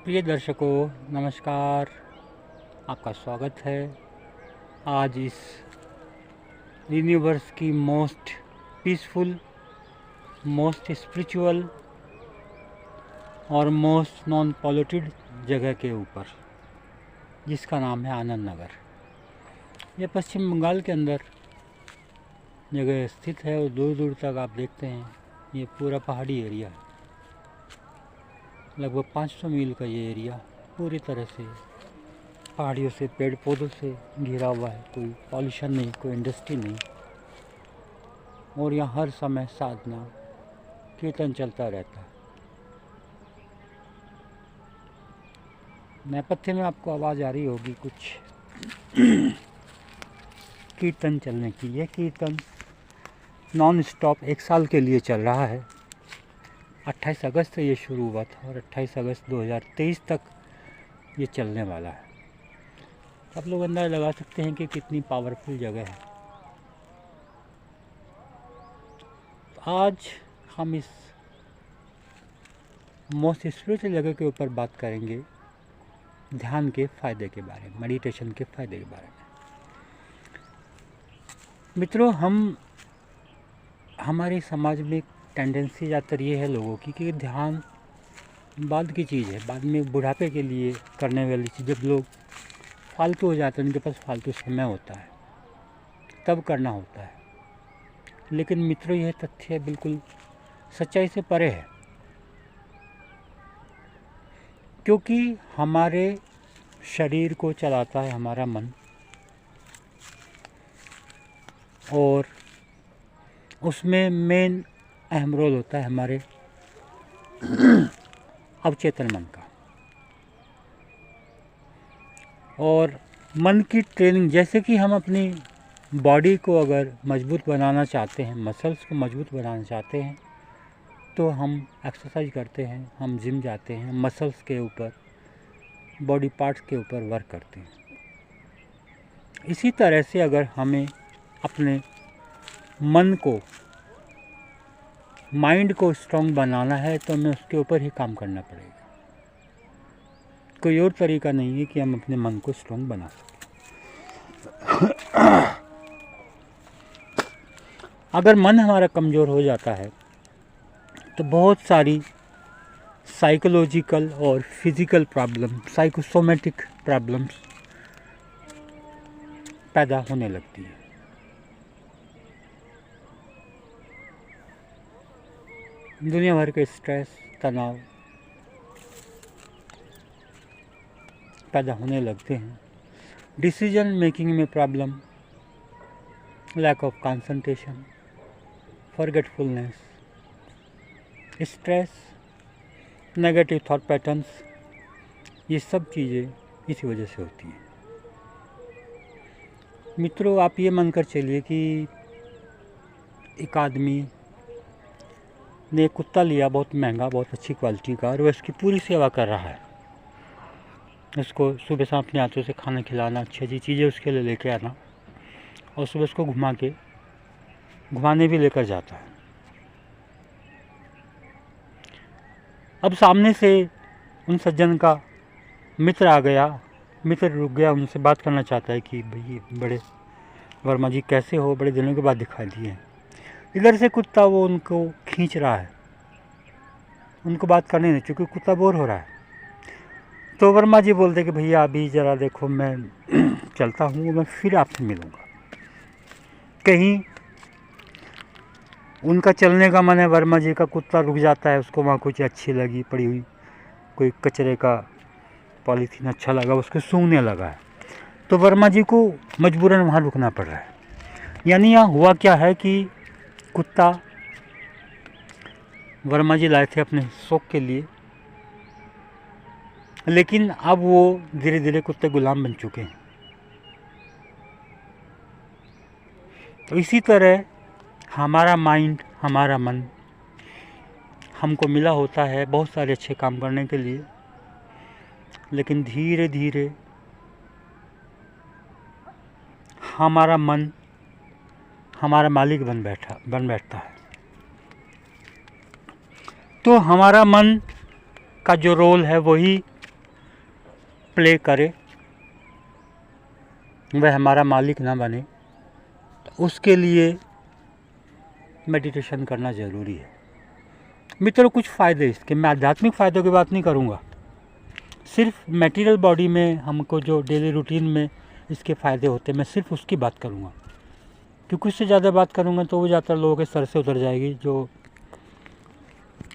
प्रिय दर्शकों नमस्कार। आपका स्वागत है आज इस यूनिवर्स की मोस्ट पीसफुल, मोस्ट स्पिरिचुअल और मोस्ट नॉन पॉल्यूटेड जगह के ऊपर, जिसका नाम है आनंद नगर। यह पश्चिम बंगाल के अंदर जगह स्थित है और दूर दूर तक आप देखते हैं ये पूरा पहाड़ी एरिया है। लगभग 500 मील का ये एरिया पूरी तरह से पहाड़ियों से, पेड़ पौधों से घिरा हुआ है। कोई पॉल्यूशन नहीं, कोई इंडस्ट्री नहीं, और यहाँ हर समय साधना कीर्तन चलता रहता है। नेपथ्य में आपको आवाज़ आ रही होगी कुछ कीर्तन चलने की। यह कीर्तन नॉन स्टॉप 1 साल के लिए चल रहा है। 28 अगस्त से ये शुरू हुआ था और 28 अगस्त 2023 तक ये चलने वाला है। आप लोग अंदाज़ा लगा सकते हैं कि कितनी पावरफुल जगह है। तो आज हम इस मोस्ट स्पिरिचुअल जगह के ऊपर बात करेंगे ध्यान के फ़ायदे के बारे में, मेडिटेशन के फ़ायदे के बारे में। मित्रों, हमारे समाज में टेंडेंसी ज़्यादातर ये है लोगों की कि ध्यान बाद की चीज़ है, बाद में बुढ़ापे के लिए करने वाली चीज़। जब लोग फालतू हो जाते हैं, उनके पास फालतू समय होता है, तब करना होता है। लेकिन मित्रों, यह तथ्य बिल्कुल सच्चाई से परे है, क्योंकि हमारे शरीर को चलाता है हमारा मन, और उसमें मेन अहम रोल होता है हमारे अवचेतन मन का। और मन की ट्रेनिंग, जैसे कि हम अपनी बॉडी को अगर मजबूत बनाना चाहते हैं, मसल्स को मजबूत बनाना चाहते हैं, तो हम एक्सरसाइज करते हैं, हम जिम जाते हैं, मसल्स के ऊपर, बॉडी पार्ट्स के ऊपर वर्क करते हैं। इसी तरह से अगर हमें अपने मन को, माइंड को स्ट्रॉन्ग बनाना है, तो हमें उसके ऊपर ही काम करना पड़ेगा। कोई और तरीका नहीं है कि हम अपने मन को स्ट्रॉन्ग बना सकें। अगर मन हमारा कमज़ोर हो जाता है तो बहुत सारी साइकोलॉजिकल और फिज़िकल प्रॉब्लम, साइकोसोमेटिक प्रॉब्लम्स पैदा होने लगती है। दुनिया भर के स्ट्रेस, तनाव पैदा होने लगते हैं। डिसीजन मेकिंग में problem, lack of concentration, forgetfulness, stress, negative thought patterns, ये सब चीज़ें इसी वजह से होती हैं। मित्रों, आप ये मानकर चलिए कि एक आदमी ने एक कुत्ता लिया, बहुत महंगा, बहुत अच्छी क्वालिटी का, और वह उसकी पूरी सेवा कर रहा है। उसको सुबह शाम अपने हाथों से खाना खिलाना, अच्छी अच्छी चीज़ें उसके लिए लेके आना, और सुबह उसको घुमाने भी लेकर जाता है। अब सामने से उन सज्जन का मित्र आ गया। मित्र रुक गया, उनसे बात करना चाहता है कि भाई बड़े वर्मा जी कैसे हो, बड़े दिनों के बाद दिखाई दिए। इधर से कुत्ता वो उनको खींच रहा है, उनको बात करने नहीं, क्योंकि कुत्ता बोर हो रहा है। तो वर्मा जी बोलते कि भैया अभी ज़रा देखो, मैं चलता हूँ, मैं फिर आपसे मिलूँगा। कहीं उनका चलने का मन है, वर्मा जी का कुत्ता रुक जाता है, उसको वहाँ कुछ अच्छी लगी पड़ी हुई कोई कचरे का पॉलीथीन अच्छा लगा, उसको सूंघने लगा है, तो वर्मा जी को मजबूरन वहाँ रुकना पड़ रहा है। यानी यहाँ हुआ क्या है कि कुत्ता वर्मा जी लाए थे अपने शौक के लिए, लेकिन अब वो धीरे धीरे कुत्ते गुलाम बन चुके हैं। तो इसी तरह हमारा माइंड, हमारा मन हमको मिला होता है बहुत सारे अच्छे काम करने के लिए, लेकिन धीरे धीरे हमारा मन हमारा मालिक बन बैठता है। तो हमारा मन का जो रोल है वही प्ले करे, वह हमारा मालिक ना बने, तो उसके लिए मेडिटेशन करना ज़रूरी है। मित्रों, कुछ फ़ायदे इसके, मैं आध्यात्मिक फ़ायदों की बात नहीं करूँगा, सिर्फ मटेरियल बॉडी में हमको जो डेली रूटीन में इसके फ़ायदे होते हैं मैं सिर्फ उसकी बात करूँगा, क्योंकि उससे ज़्यादा बात करूँगा तो वो ज़्यादातर लोगों के सर से उतर जाएगी जो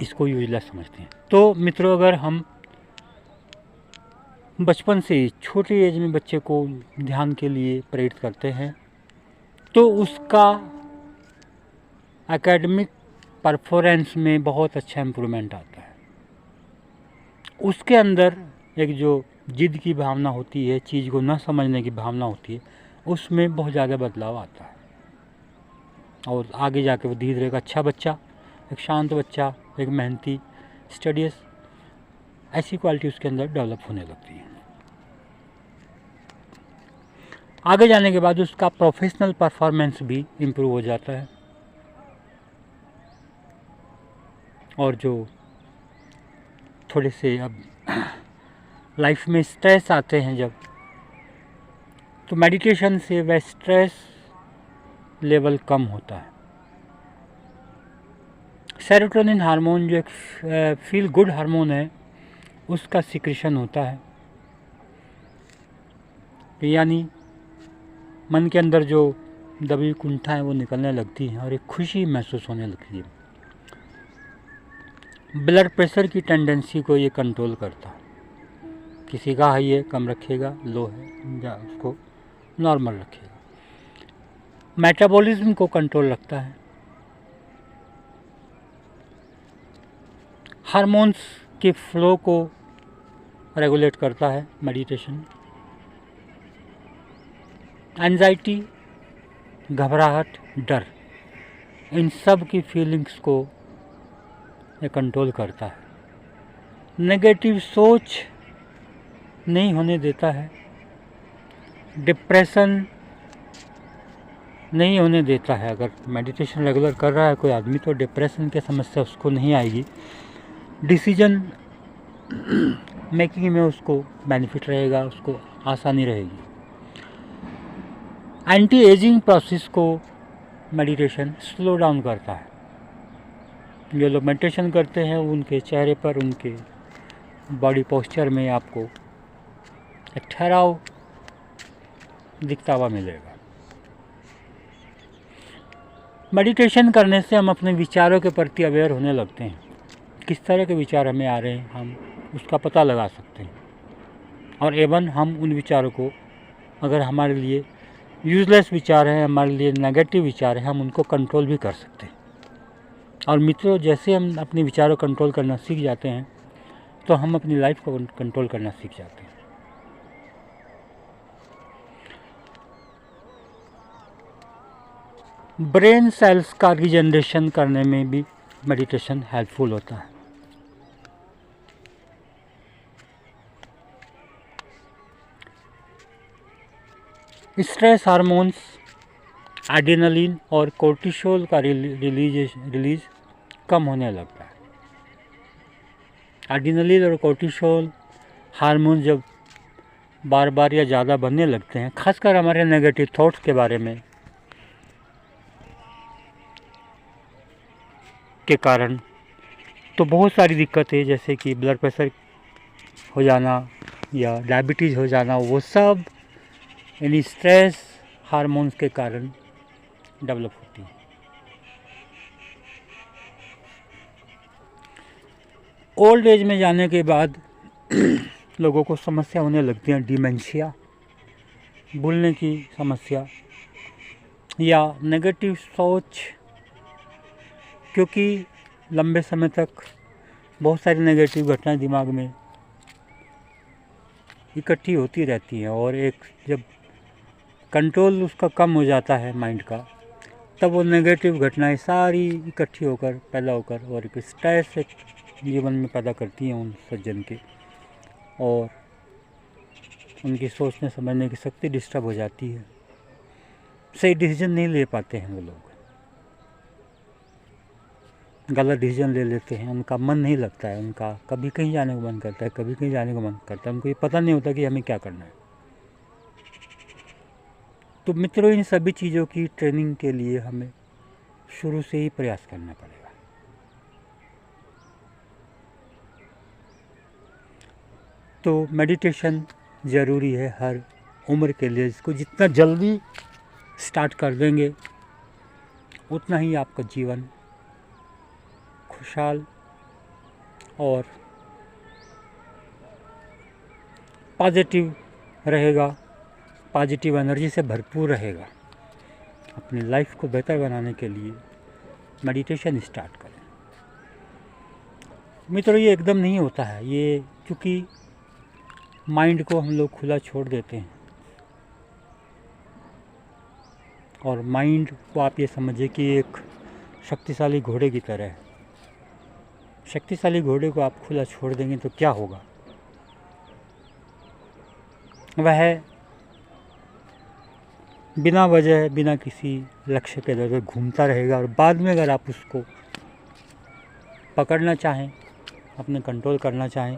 इसको यूजलेस समझते हैं। तो मित्रों, अगर हम बचपन से ही छोटी एज में बच्चे को ध्यान के लिए प्रेरित करते हैं तो उसका एकेडमिक परफॉर्मेंस में बहुत अच्छा इम्प्रूवमेंट आता है। उसके अंदर एक जो जिद की भावना होती है, चीज़ को न समझने की भावना होती है, उसमें बहुत ज़्यादा बदलाव आता है और आगे जाके वो धीरे धीरे एक अच्छा बच्चा, एक शांत बच्चा, एक मेहनती, स्टडियस, ऐसी क्वालिटी उसके अंदर डेवलप होने लगती है। आगे जाने के बाद उसका प्रोफेशनल परफॉर्मेंस भी इम्प्रूव हो जाता है और जो थोड़े से अब लाइफ में स्ट्रेस आते हैं जब, तो मेडिटेशन से वह स्ट्रेस लेवल कम होता है। सेरोटोनिन हार्मोन जो एक फील गुड हार्मोन है उसका सिक्रेशन होता है, यानी मन के अंदर जो दबी कुंठा है वो निकलने लगती है और एक खुशी महसूस होने लगती है। ब्लड प्रेशर की टेंडेंसी को ये कंट्रोल करता है, किसी का हाई है कम रखेगा, लो है या उसको नॉर्मल रखेगा। मेटाबॉलिज्म को कंट्रोल रखता है, हार्मोन्स के फ्लो को रेगुलेट करता है मेडिटेशन। एंजाइटी, घबराहट, डर, इन सब की फीलिंग्स को ये कंट्रोल करता है। नेगेटिव सोच नहीं होने देता है, डिप्रेशन नहीं होने देता है। अगर मेडिटेशन रेगुलर कर रहा है कोई आदमी तो डिप्रेशन की समस्या उसको नहीं आएगी, डिसीजन मेकिंग में उसको बेनिफिट रहेगा, उसको आसानी रहेगी। एंटी एजिंग प्रोसेस को मेडिटेशन स्लो डाउन करता है। जो लोग मेडिटेशन करते हैं उनके चेहरे पर, उनके बॉडी पोस्चर में आपको एक ठहराव दिखता हुआ मिलेगा। मेडिटेशन करने से हम अपने विचारों के प्रति अवेयर होने लगते हैं, किस तरह के विचार हमें आ रहे हैं हम उसका पता लगा सकते हैं और एवं हम उन विचारों को, अगर हमारे लिए यूजलेस विचार हैं, हमारे लिए नेगेटिव विचार हैं, हम उनको कंट्रोल भी कर सकते हैं। और मित्रों, जैसे हम अपने विचारों को कंट्रोल करना सीख जाते हैं तो हम अपनी लाइफ को कंट्रोल करना सीख जाते हैं। ब्रेन सेल्स का रीजनरेशन करने में भी मेडिटेशन हेल्पफुल होता है। स्ट्रेस हार्मोन्स एड्रेनलिन और कोर्टिसोल का रिलीज कम होने लगता है। एड्रेनलिन और कोर्टिसोल हार्मोन जब बार बार या ज़्यादा बनने लगते हैं, खासकर हमारे नेगेटिव थॉट्स के बारे में के कारण, तो बहुत सारी दिक्कतें जैसे कि ब्लड प्रेशर हो जाना या डायबिटीज़ हो जाना, वो सब यानी स्ट्रेस हार्मोन्स के कारण डेवलप होती है। ओल्ड एज में जाने के बाद लोगों को समस्या होने लगती है, डिमेंशिया, भूलने की समस्या या नेगेटिव सोच, क्योंकि लंबे समय तक बहुत सारी नेगेटिव घटनाएं दिमाग में इकट्ठी होती रहती हैं और एक जब कंट्रोल उसका कम हो जाता है माइंड का, तब वो नेगेटिव घटनाएं सारी इकट्ठी होकर पैदा होकर और एक स्ट्रेस जीवन में पैदा करती हैं उन सज्जन के, और उनकी सोचने समझने की शक्ति डिस्टर्ब हो जाती है, सही डिसीजन नहीं ले पाते हैं वो लोग। गलत डिसीजन ले लेते हैं, उनका मन नहीं लगता है, उनका कभी कहीं जाने को मन करता है, कभी कहीं जाने को मन करता है, उनको ये पता नहीं होता कि हमें क्या करना है। तो मित्रों, इन सभी चीज़ों की ट्रेनिंग के लिए हमें शुरू से ही प्रयास करना पड़ेगा। तो मेडिटेशन ज़रूरी है हर उम्र के लिए। इसको जितना जल्दी स्टार्ट कर देंगे उतना ही आपका जीवन खुशहाल और पॉजिटिव रहेगा, पॉजिटिव एनर्जी से भरपूर रहेगा। अपनी लाइफ को बेहतर बनाने के लिए मेडिटेशन स्टार्ट करें। मित्रों, ये एकदम नहीं होता है, ये क्योंकि माइंड को हम लोग खुला छोड़ देते हैं। और माइंड को आप ये समझिए कि एक शक्तिशाली घोड़े की तरह है। शक्तिशाली घोड़े को आप खुला छोड़ देंगे तो क्या होगा? वह बिना वजह, बिना किसी लक्ष्य के इधर घूमता रहेगा और बाद में अगर आप उसको पकड़ना चाहें, अपने कंट्रोल करना चाहें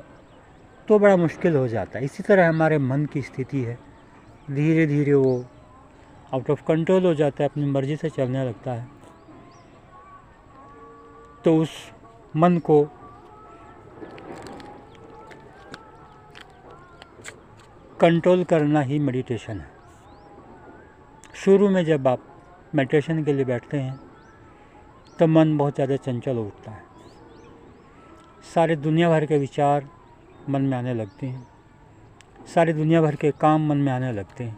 तो बड़ा मुश्किल हो जाता है। इसी तरह हमारे मन की स्थिति है, धीरे धीरे वो आउट ऑफ कंट्रोल हो जाता है, अपनी मर्ज़ी से चलने लगता है। तो उस मन को कंट्रोल करना ही मेडिटेशन है। शुरू में जब आप मेडिटेशन के लिए बैठते हैं तो मन बहुत ज़्यादा चंचल उठता है, सारे दुनिया भर के विचार मन में आने लगते हैं, सारे दुनिया भर के काम मन में आने लगते हैं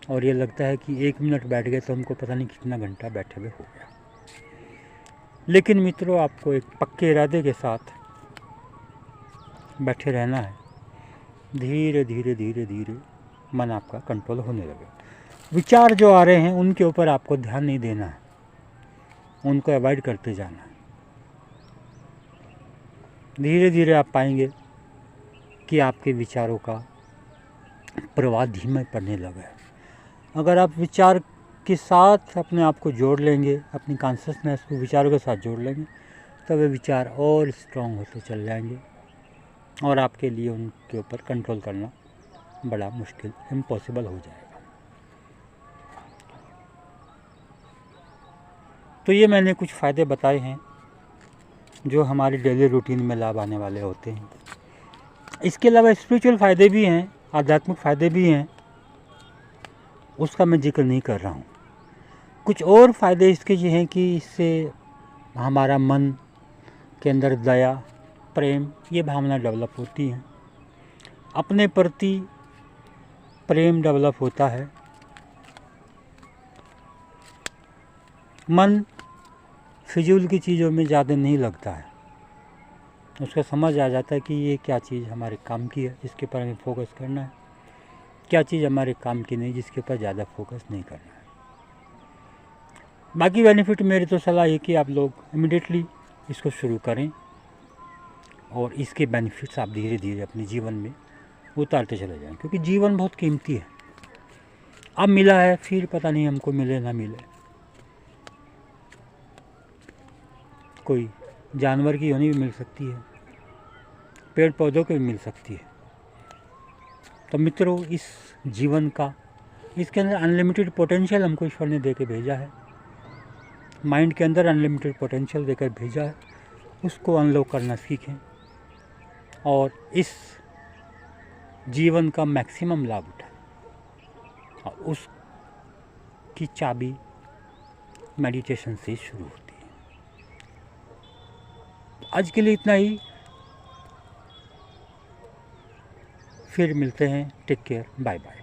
और ये लगता है कि 1 मिनट बैठ गए तो हमको पता नहीं कितना घंटा बैठे हुए हो गया। लेकिन मित्रों, आपको एक पक्के इरादे के साथ बैठे रहना है। धीरे धीरे धीरे धीरे मन आपका कंट्रोल होने लगे। विचार जो आ रहे हैं उनके ऊपर आपको ध्यान नहीं देना है, उनको अवॉइड करते जाना है। धीरे धीरे आप पाएंगे कि आपके विचारों का प्रवाह धीमे पड़ने लगा है। अगर आप विचार के साथ अपने आप को जोड़ लेंगे, अपनी कॉन्शियसनेस को विचारों के साथ जोड़ लेंगे, तो वे विचार और स्ट्रॉन्ग होते चल जाएंगे और आपके लिए उनके ऊपर कंट्रोल करना बड़ा मुश्किल, इम्पॉसिबल हो जाएगा। तो ये मैंने कुछ फ़ायदे बताए हैं जो हमारे डेली रूटीन में लाभ आने वाले होते हैं। इसके अलावा स्पिरिचुअल फ़ायदे भी हैं, आध्यात्मिक फ़ायदे भी हैं, उसका मैं जिक्र नहीं कर रहा हूँ। कुछ और फ़ायदे इसके ये हैं कि इससे हमारा मन के अंदर दया, प्रेम, ये भावना डेवलप होती हैं, अपने प्रति प्रेम डेवलप होता है, मन फिजूल की चीज़ों में ज़्यादा नहीं लगता है, उसका समझ आ जाता है कि ये क्या चीज़ हमारे काम की है जिसके ऊपर हमें फोकस करना है, क्या चीज़ हमारे काम की नहीं जिसके ऊपर ज़्यादा फोकस नहीं करना है। बाकी बेनिफिट मेरी तो सलाह है कि आप लोग इमीडिएटली इसको शुरू करें और इसके बेनिफिट्स आप धीरे धीरे अपने जीवन में उतारते चले जाएं, क्योंकि जीवन बहुत कीमती है। अब मिला है, फिर पता नहीं हमको मिले ना मिले। कोई जानवर की होनी भी मिल सकती है, पेड़ पौधों की भी मिल सकती है। तो मित्रों, इस जीवन का, इसके अंदर अनलिमिटेड पोटेंशियल हमको ईश्वर ने दे के भेजा है, माइंड के अंदर अनलिमिटेड पोटेंशियल देकर भेजा है, उसको अनलॉक करना सीखें और इस जीवन का मैक्सिमम लाभ उठाएं। और उसकी चाबी मेडिटेशन से शुरू होती है। आज के लिए इतना ही, फिर मिलते हैं। Take care, bye bye.